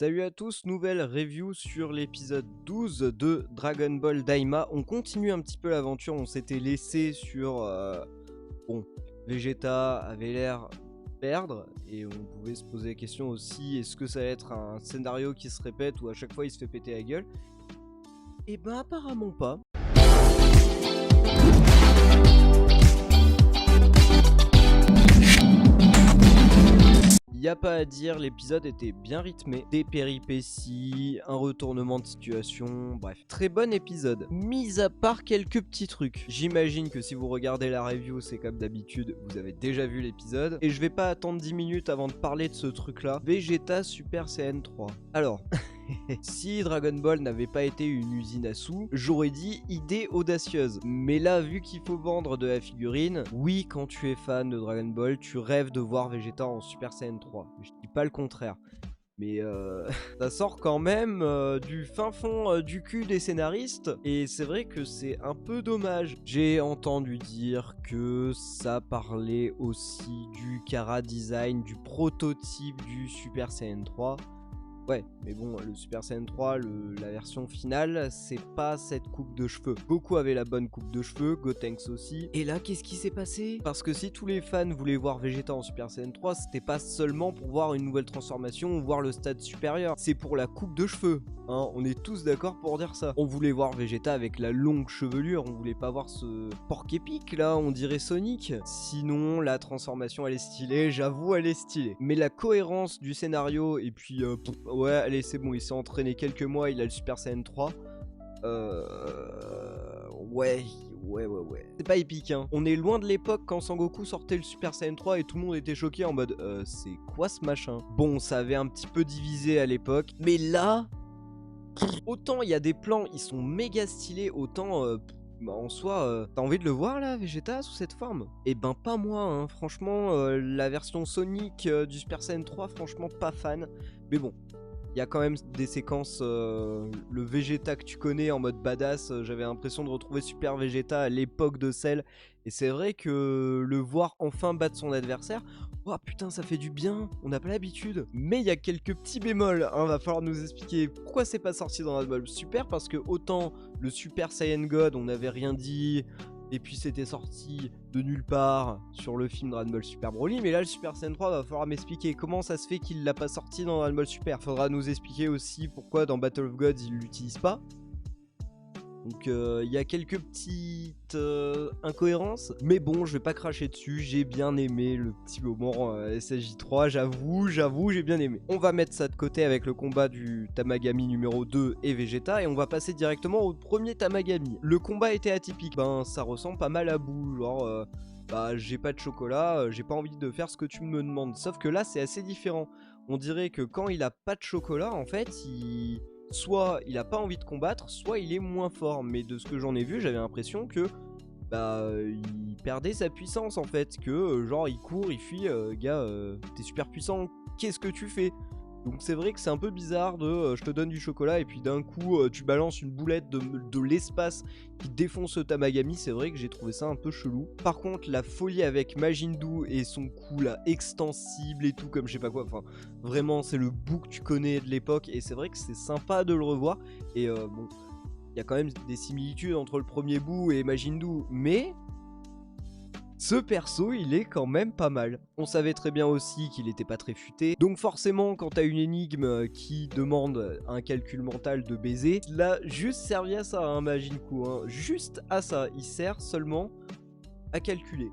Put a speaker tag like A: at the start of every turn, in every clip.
A: Salut à tous, nouvelle review sur l'épisode 12 de Dragon Ball Daima. On continue un petit peu l'aventure, on s'était laissé sur... Bon, Vegeta avait l'air perdre et on pouvait se poser la question aussi, est-ce que ça va être un scénario qui se répète ou à chaque fois il se fait péter la gueule? Et ben apparemment pas. Y a pas à dire, l'épisode était bien rythmé, des péripéties, un retournement de situation, bref. Très bon épisode, mis à part quelques petits trucs. J'imagine que si vous regardez la review, c'est comme d'habitude, vous avez déjà vu l'épisode. Et je vais pas attendre 10 minutes avant de parler de ce truc-là. Vegeta Super Saiyan 3. Alors... Si Dragon Ball n'avait pas été une usine à sous, j'aurais dit idée audacieuse. Mais là, vu qu'il faut vendre de la figurine, oui, quand tu es fan de Dragon Ball, tu rêves de voir Vegeta en Super Saiyan 3. Je dis pas le contraire. Mais ça sort quand même du fin fond du cul des scénaristes. Et c'est vrai que c'est un peu dommage. J'ai entendu dire que ça parlait aussi du Chara Design, du prototype du Super Saiyan 3. Ouais, mais bon, le Super Saiyan 3, la version finale, c'est pas cette coupe de cheveux. Goku avait la bonne coupe de cheveux, Gotenks aussi. Et là, qu'est-ce qui s'est passé? Parce que si tous les fans voulaient voir Vegeta en Super Saiyan 3, c'était pas seulement pour voir une nouvelle transformation ou voir le stade supérieur. C'est pour la coupe de cheveux. Hein, on est tous d'accord pour dire ça. On voulait voir Vegeta avec la longue chevelure, on voulait pas voir ce porc épic là, on dirait Sonic. Sinon, la transformation elle est stylée, j'avoue elle est stylée. Mais la cohérence du scénario et puis ouais, allez, c'est bon, il s'est entraîné quelques mois, il a le Super Saiyan 3. Ouais. C'est pas épique, hein. On est loin de l'époque quand Sangoku sortait le Super Saiyan 3 et tout le monde était choqué en mode c'est quoi ce machin? Bon, ça avait un petit peu divisé à l'époque, mais là, autant il y a des plans, ils sont méga stylés, autant en soi, t'as envie de le voir là, Vegeta, sous cette forme? Eh ben pas moi, hein. Franchement, la version Sonic du Super Saiyan 3, franchement pas fan. Mais bon, il y a quand même des séquences, le Vegeta que tu connais en mode badass, j'avais l'impression de retrouver Super Vegeta à l'époque de Cell. Et c'est vrai que le voir enfin battre son adversaire, oh putain ça fait du bien, on n'a pas l'habitude. Mais il y a quelques petits bémols, hein, va falloir nous expliquer pourquoi c'est pas sorti dans Dragon Ball Super. Parce que autant le Super Saiyan God on n'avait rien dit, et puis c'était sorti de nulle part sur le film Dragon Ball Super Broly. Mais là le Super Saiyan 3 va falloir m'expliquer comment ça se fait qu'il l'a pas sorti dans Dragon Ball Super. Faudra nous expliquer aussi pourquoi dans Battle of Gods il l'utilise pas. Donc il y a quelques petites incohérences, mais bon, je vais pas cracher dessus, j'ai bien aimé le petit moment SSJ3, j'avoue, j'ai bien aimé. On va mettre ça de côté avec le combat du Tamagami numéro 2 et Vegeta, et on va passer directement au premier Tamagami. Le combat était atypique, ben ça ressemble pas mal à Boo, genre bah j'ai pas de chocolat, j'ai pas envie de faire ce que tu me demandes, sauf que là c'est assez différent. On dirait que quand il a pas de chocolat, en fait, soit il a pas envie de combattre, soit il est moins fort. Mais de ce que j'en ai vu, j'avais l'impression que bah il perdait sa puissance en fait, que genre il court, il fuit, gars, t'es super puissant, qu'est-ce que tu fais? Donc c'est vrai que c'est un peu bizarre de je te donne du chocolat et puis d'un coup tu balances une boulette de l'espace qui défonce le Tamagami. C'est vrai que j'ai trouvé ça un peu chelou. Par contre la folie avec Majin Buu et son coup là extensible et tout comme je sais pas quoi, enfin vraiment c'est le Buu que tu connais de l'époque et c'est vrai que c'est sympa de le revoir. Et bon, il y a quand même des similitudes entre le premier Buu et Majin Buu, mais ce perso, il est quand même pas mal. On savait très bien aussi qu'il était pas très futé. Donc forcément, quand t'as une énigme qui demande un calcul mental de baiser, là, juste servi à ça, hein, Majin Buu, hein. Juste à ça. Il sert seulement à calculer.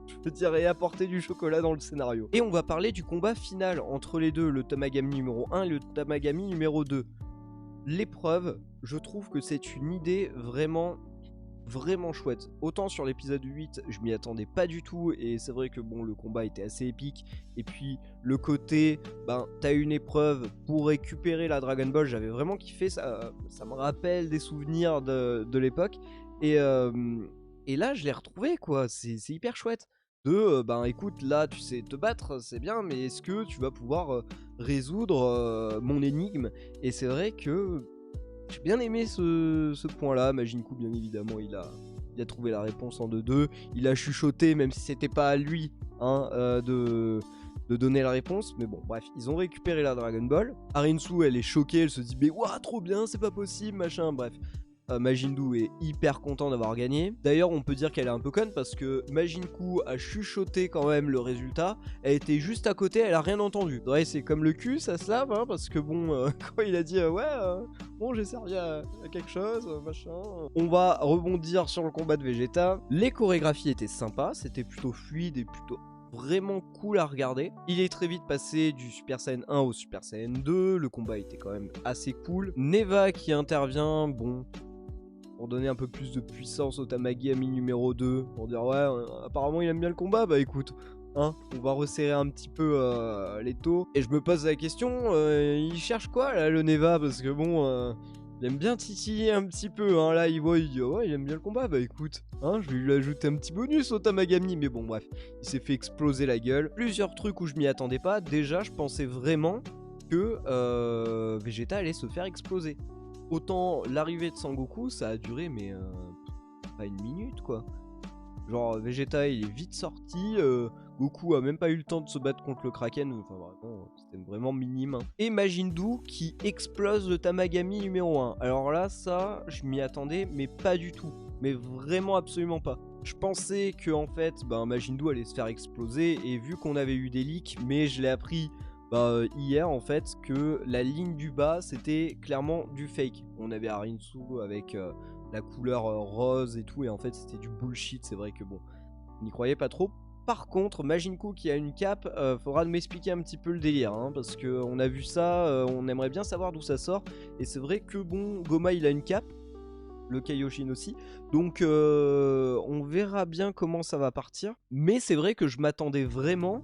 A: Je veux dire, et apporter du chocolat dans le scénario. Et on va parler du combat final entre les deux, le Tamagami numéro 1 et le Tamagami numéro 2. L'épreuve, je trouve que c'est une idée vraiment chouette. Autant sur l'épisode 8 je m'y attendais pas du tout et c'est vrai que bon le combat était assez épique, et puis le côté ben t'as une épreuve pour récupérer la Dragon Ball, j'avais vraiment kiffé, ça me rappelle des souvenirs de l'époque, et là je l'ai retrouvé quoi, c'est hyper chouette de ben écoute là tu sais te battre c'est bien, mais est-ce que tu vas pouvoir résoudre mon énigme? Et c'est vrai que j'ai bien aimé ce point-là. Majin Buu, bien évidemment, il a trouvé la réponse en 2-2. Il a chuchoté, même si c'était pas à lui, hein, de donner la réponse, mais bon, bref, ils ont récupéré la Dragon Ball. Arinsu, elle est choquée, elle se dit, mais ouah, trop bien, c'est pas possible, machin, bref. Majin Buu est hyper content d'avoir gagné. D'ailleurs, on peut dire qu'elle est un peu conne parce que Majin Buu a chuchoté quand même le résultat. Elle était juste à côté, elle a rien entendu. Ouais, c'est comme le cul, ça se lave, hein, parce que bon, quand il a dit bon, j'ai servi à quelque chose, machin. On va rebondir sur le combat de Vegeta. Les chorégraphies étaient sympas, c'était plutôt fluide et plutôt vraiment cool à regarder. Il est très vite passé du Super Saiyan 1 au Super Saiyan 2. Le combat était quand même assez cool. Neva qui intervient, bon, pour donner un peu plus de puissance au Tamagami numéro 2, pour dire ouais, apparemment il aime bien le combat, bah écoute, hein, on va resserrer un petit peu les taux. Et je me pose la question, il cherche quoi là le Neva, parce que bon, il aime bien titiller un petit peu, hein, là il dit ouais, il aime bien le combat, bah écoute, hein, je vais lui ajouter un petit bonus au Tamagami, mais bon bref, il s'est fait exploser la gueule. Plusieurs trucs où je m'y attendais pas, déjà je pensais vraiment que Vegeta allait se faire exploser. Autant l'arrivée de Sangoku, ça a duré, mais pas une minute quoi. Genre Vegeta il est vite sorti, Goku a même pas eu le temps de se battre contre le Kraken, enfin vraiment, c'était vraiment minime. Hein. Et Majin Buu qui explose le Tamagami numéro 1. Alors là, ça, je m'y attendais, mais pas du tout. Mais vraiment absolument pas. Je pensais que en fait, Majin Buu allait se faire exploser, et vu qu'on avait eu des leaks, mais je l'ai appris hier en fait que la ligne du bas c'était clairement du fake. On avait Arinsu avec la couleur rose et tout, et en fait c'était du bullshit. C'est vrai que bon, on n'y croyait pas trop. Par contre, Majin Buu qui a une cape, faudra m'expliquer un petit peu le délire, hein, parce que on a vu ça, on aimerait bien savoir d'où ça sort. Et c'est vrai que bon, Goma il a une cape, le Kaioshin aussi, donc on verra bien comment ça va partir. Mais c'est vrai que je m'attendais vraiment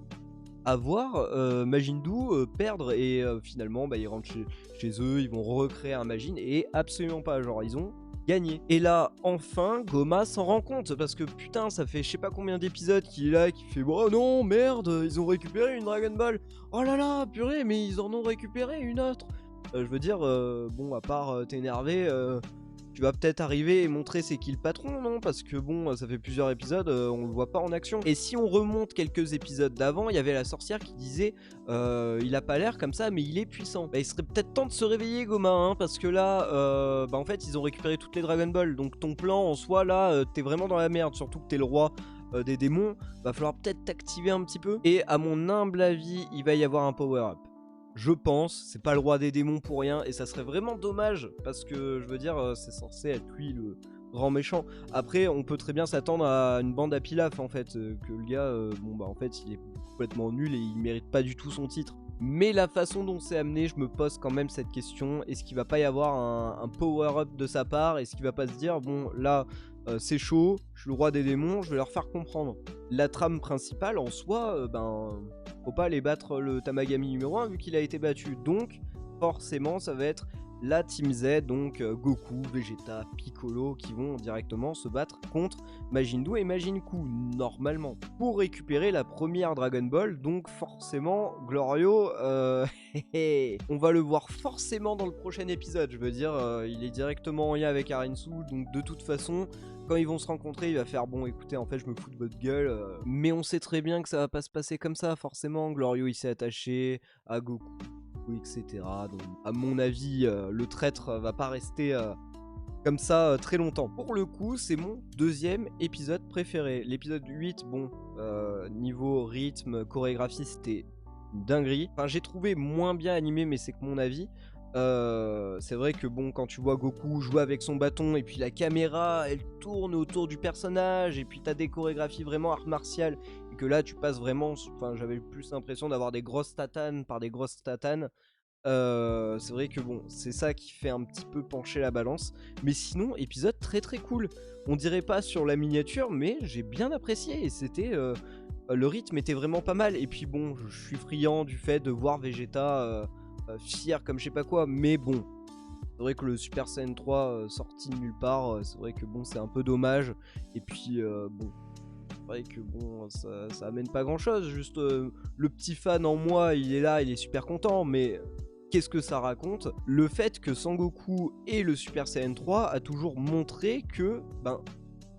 A: à voir Majin Buu perdre, et finalement ils rentrent chez eux, ils vont recréer un Majin, et absolument pas, genre ils ont gagné. Et là enfin Goma s'en rend compte, parce que putain ça fait je sais pas combien d'épisodes qu'il est là, qui fait oh non merde, ils ont récupéré une Dragon Ball, oh là là purée, mais ils en ont récupéré une autre. Je veux dire bon, à part t'énerver, tu vas peut-être arriver et montrer c'est qui le patron, non? Parce que bon, ça fait plusieurs épisodes, on le voit pas en action. Et si on remonte quelques épisodes d'avant, il y avait la sorcière qui disait il a pas l'air comme ça, mais il est puissant. Il serait peut-être temps de se réveiller, Goma, hein, parce que là, en fait, ils ont récupéré toutes les Dragon Ball. Donc ton plan en soi, là, t'es vraiment dans la merde, surtout que t'es le roi des démons. Va falloir peut-être t'activer un petit peu. Et à mon humble avis, il va y avoir un power-up. Je pense, c'est pas le roi des démons pour rien, et ça serait vraiment dommage, parce que je veux dire, c'est censé être lui le grand méchant. Après, on peut très bien s'attendre à une bande à Pilaf en fait, que le gars, en fait, il est complètement nul et il mérite pas du tout son titre. Mais la façon dont c'est amené, je me pose quand même cette question, est-ce qu'il va pas y avoir un power-up de sa part? Est-ce qu'il va pas se dire, bon là, c'est chaud, je suis le roi des démons, je vais leur faire comprendre. La trame principale en soi, faut pas aller battre le Tamagami numéro 1 vu qu'il a été battu. Donc forcément ça va être la Team Z, donc Goku, Vegeta, Piccolo, qui vont directement se battre contre Majin Buu et Majin Buu, normalement, pour récupérer la première Dragon Ball. Donc forcément, Glorio, on va le voir forcément dans le prochain épisode. Je veux dire, il est directement en lien avec Arinsu, donc de toute façon, quand ils vont se rencontrer, il va faire bon, écoutez, en fait, je me fous de votre gueule. Mais on sait très bien que ça va pas se passer comme ça, forcément. Glorio, il s'est attaché à Goku, etc. Donc, à mon avis, le traître va pas rester comme ça très longtemps. Pour le coup, c'est mon deuxième épisode préféré. L'épisode 8, bon, niveau rythme, chorégraphie, c'était une dinguerie. Enfin, j'ai trouvé moins bien animé, mais c'est que mon avis. C'est vrai que bon, quand tu vois Goku jouer avec son bâton et puis la caméra elle tourne autour du personnage, et puis t'as des chorégraphies vraiment art martial, et que là tu passes vraiment, enfin j'avais plus l'impression d'avoir des grosses tatanes par des grosses tatanes. C'est vrai que bon, c'est ça qui fait un petit peu pencher la balance, mais sinon épisode très très cool. On dirait pas sur la miniature, mais j'ai bien apprécié, et c'était le rythme était vraiment pas mal. Et puis bon, je suis friand du fait de voir Vegeta fier comme je sais pas quoi, mais bon, c'est vrai que le Super Saiyan 3 sorti de nulle part, c'est vrai que bon, c'est un peu dommage. Et puis bon, c'est vrai que bon, ça amène pas grand chose, juste le petit fan en moi, il est là, il est super content, mais qu'est-ce que ça raconte? Le fait que Sangoku et le Super Saiyan 3 a toujours montré que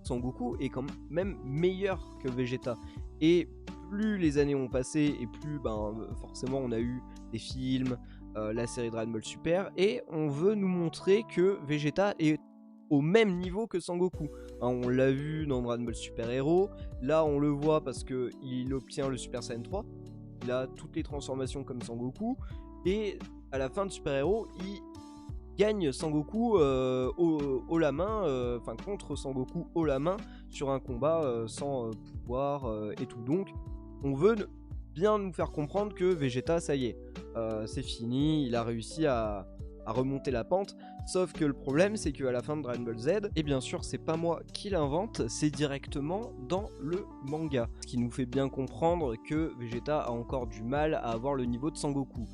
A: Sangoku est quand même meilleur que Vegeta. Et plus les années ont passé et plus forcément on a eu des films, la série Dragon Ball Super, et on veut nous montrer que Vegeta est au même niveau que Sangoku. Hein, on l'a vu dans Dragon Ball Super Hero, là on le voit parce qu'il obtient le Super Saiyan 3, il a toutes les transformations comme Sangoku, et à la fin de Super Hero, il gagne Sangoku haut la main, contre Sangoku haut la main sur un combat sans pouvoir et tout. Donc on veut bien nous faire comprendre que Vegeta, ça y est, c'est fini, il a réussi à remonter la pente. Sauf que le problème, c'est qu'à la fin de Dragon Ball Z, et bien sûr, c'est pas moi qui l'invente, c'est directement dans le manga. Ce qui nous fait bien comprendre que Vegeta a encore du mal à avoir le niveau de Sangoku.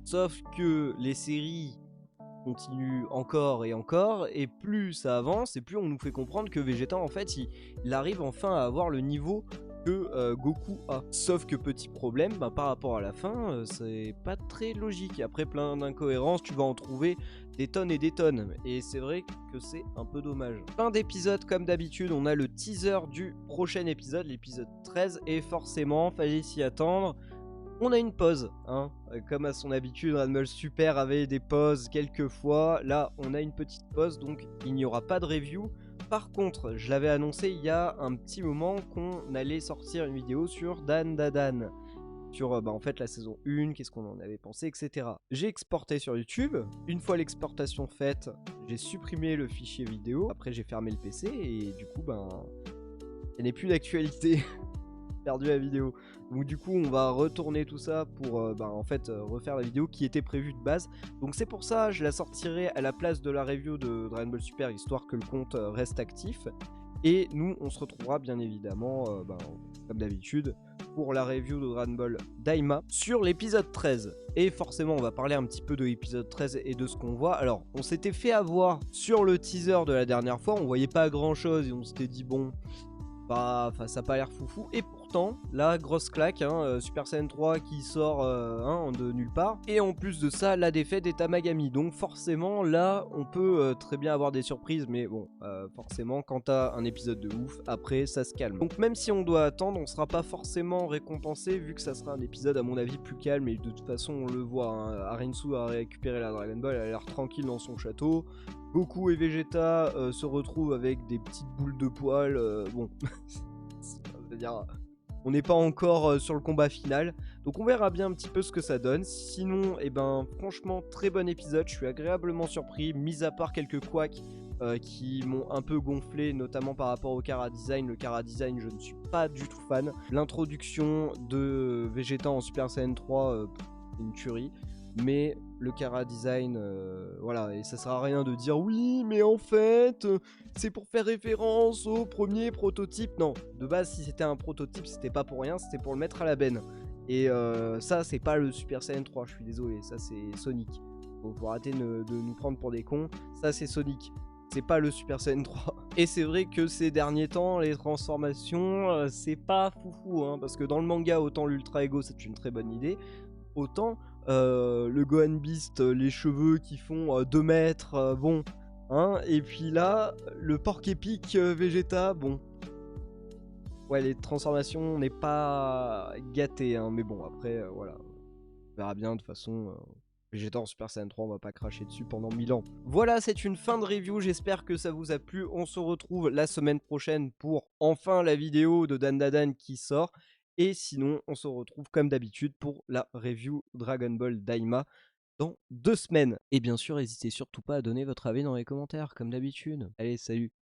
A: Sauf que les séries continuent encore et encore, et plus ça avance, et plus on nous fait comprendre que Vegeta, en fait, il arrive enfin à avoir le niveau que Goku a. Sauf que petit problème, par rapport à la fin, c'est pas très logique. Après plein d'incohérences, tu vas en trouver des tonnes et des tonnes. Et c'est vrai que c'est un peu dommage. Fin d'épisode, comme d'habitude, on a le teaser du prochain épisode, l'épisode 13. Et forcément, fallait s'y attendre. On a une pause, hein. Comme à son habitude, Dragon Ball Super avait des pauses quelques fois. Là, on a une petite pause, donc il n'y aura pas de review. Par contre, je l'avais annoncé il y a un petit moment qu'on allait sortir une vidéo sur Dan Dadan. Sur en fait la saison 1, qu'est-ce qu'on en avait pensé, etc. J'ai exporté sur YouTube. Une fois l'exportation faite, j'ai supprimé le fichier vidéo. Après, j'ai fermé le PC et du coup, il n'est plus d'actualité. Perdu la vidéo. Donc du coup on va retourner tout ça pour refaire la vidéo qui était prévue de base. Donc c'est pour ça je la sortirai à la place de la review de Dragon Ball Super, histoire que le compte reste actif. Et nous on se retrouvera bien évidemment comme d'habitude pour la review de Dragon Ball Daima sur l'épisode 13. Et forcément on va parler un petit peu de l'épisode 13 et de ce qu'on voit. Alors on s'était fait avoir sur le teaser de la dernière fois, on voyait pas grand chose et on s'était dit bon, ça a pas l'air foufou. Et pourtant, la grosse claque, Super Saiyan 3 qui sort de nulle part. Et en plus de ça, la défaite des Tamagami. Donc forcément, là, on peut très bien avoir des surprises. Mais bon, forcément, quand t'as un épisode de ouf, après, ça se calme. Donc même si on doit attendre, on sera pas forcément récompensé, vu que ça sera un épisode, à mon avis, plus calme. Et de toute façon, on le voit, Arinsu a récupéré la Dragon Ball, elle a l'air tranquille dans son château. Goku et Vegeta se retrouvent avec des petites boules de poils. C'est-à-dire, on n'est pas encore sur le combat final. Donc on verra bien un petit peu ce que ça donne. Sinon, franchement, très bon épisode. Je suis agréablement surpris, mis à part quelques couacs qui m'ont un peu gonflé, notamment par rapport au Chara Design. Le Chara Design, je ne suis pas du tout fan. L'introduction de Vegeta en Super Saiyan 3, une tuerie. Mais le Chara Design, voilà, et ça sert à rien de dire oui, mais en fait, c'est pour faire référence au premier prototype. Non, de base, si c'était un prototype, c'était pas pour rien, c'était pour le mettre à la benne. Et ça, c'est pas le Super Saiyan 3, je suis désolé, ça c'est Sonic. Faut arrêter de nous prendre pour des cons, ça c'est Sonic. C'est pas le Super Saiyan 3. Et c'est vrai que ces derniers temps, les transformations, c'est pas foufou, hein, parce que dans le manga, autant l'Ultra Ego, c'est une très bonne idée, autant le Gohan Beast, les cheveux qui font 2 mètres, bon, hein, et puis là, le porc épique Vegeta, bon, ouais, les transformations, on n'est pas gâté, hein, mais bon, après, voilà, on verra bien, de toute façon, Vegeta en Super Saiyan 3, on va pas cracher dessus pendant 1000 ans. Voilà, c'est une fin de review, j'espère que ça vous a plu, on se retrouve la semaine prochaine pour enfin la vidéo de Dan Dadan qui sort. Et sinon, on se retrouve comme d'habitude pour la review Dragon Ball Daima dans 2 semaines. Et bien sûr, n'hésitez surtout pas à donner votre avis dans les commentaires, comme d'habitude. Allez, salut!